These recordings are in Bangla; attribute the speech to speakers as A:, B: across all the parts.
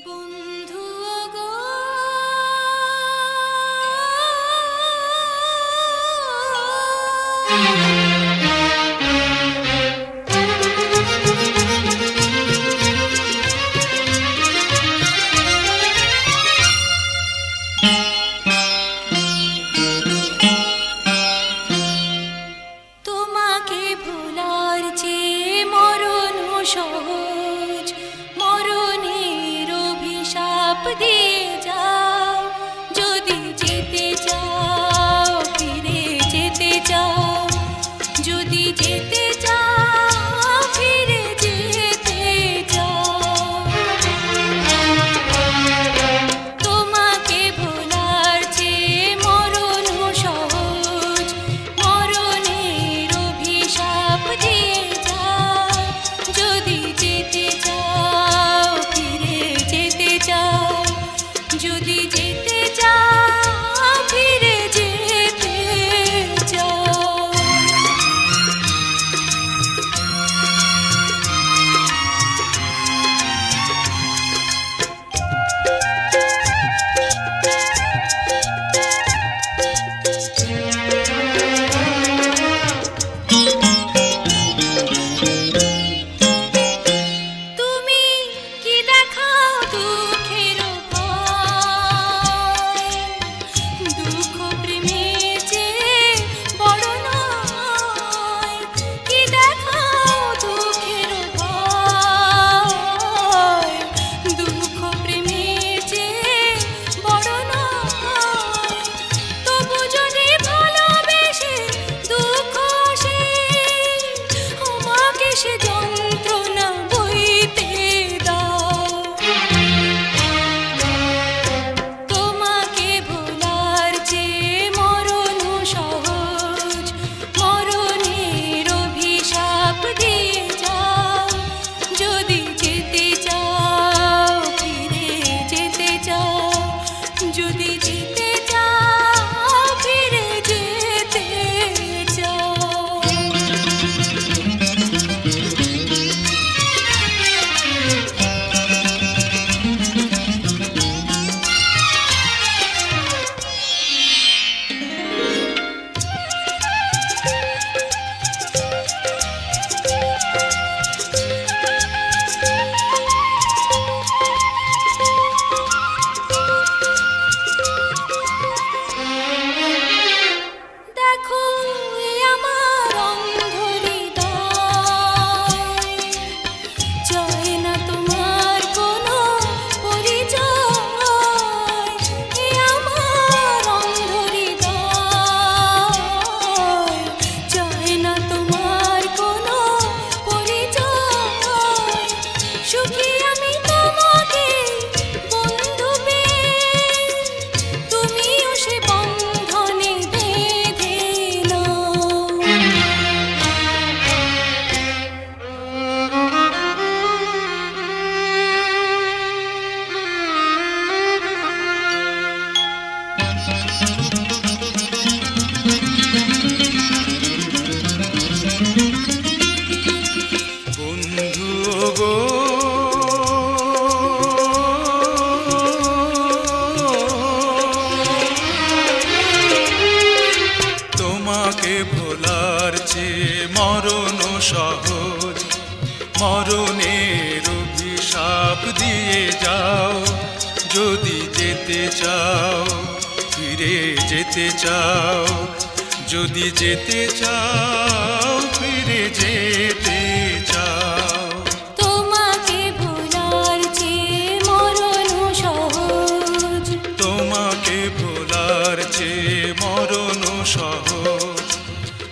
A: বন্ধু গো তোমাকে ভোলার চেয়ে মরণ সহজ, মরণের অভিশাপ দিয়ে যাও। যদি যেতে চাও, ফিরে যেতে চাও, যদি যেতে চাও, ফিরে যেতে চাও। তোমাকে ভোলার চেয়ে মরণ সহজ, মরণের অভিশাপ দিয়ে যাও। যদি যেতে চাও, ফিরে যেতে চাও, যদি যেতে চাও, ফিরে যেতে চাও। তুমি কি দেখাও দুঃখের ভয়, দুঃখ প্রেমের চেয়ে বড় নয়। কি দেখাও দুঃখের ভয়, দুঃখ প্রেমের চেয়ে বড় নয়। তবু যদি ভালোবেসে দুঃখ আসে, আমাকে সে যন্ত্রণা বইতে দাও। তোমাকে ভোলার চেয়ে মরণ সহজ, মরণের অভিশাপ দিয়ে যাও। যদি যেতে চাও, ফিরে যেতে চাও, যদি যেতে চাও, ফিরে যেতে চাও। দেখো এ আমার অন্ধ হৃদয়, চায় না তোমার কোনো পরিচয়। এ আমার অন্ধ হৃদয়, চায় না তোমার কোনো পরিচয়। সুখী আমি তোমাকে বন্ধু পেয়ে, তুমিও সে বন্ধনে বেঁধে নাও।
B: বন্ধু গো তোমাকে ভোলার চেয়ে মরণ সহজ, মরণের অভিশাপ দিয়ে যাও। যদি যেতে চাও, ফিরে যেতে চাও, যদি যেতে চাও, ফিরে যেতে চাও।
A: তোমাকে ভোলার চেয়ে মরণ সহজ,
B: তোমাকে ভোলার চেয়ে মরণ সহজ,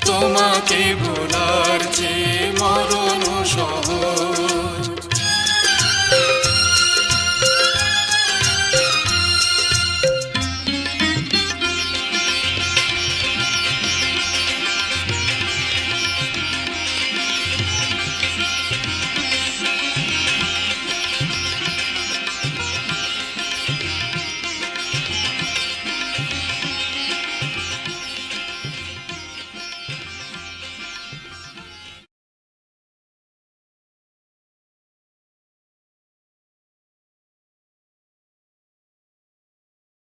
B: তোমাকে ভোলার চেয়ে মরণ সহজ।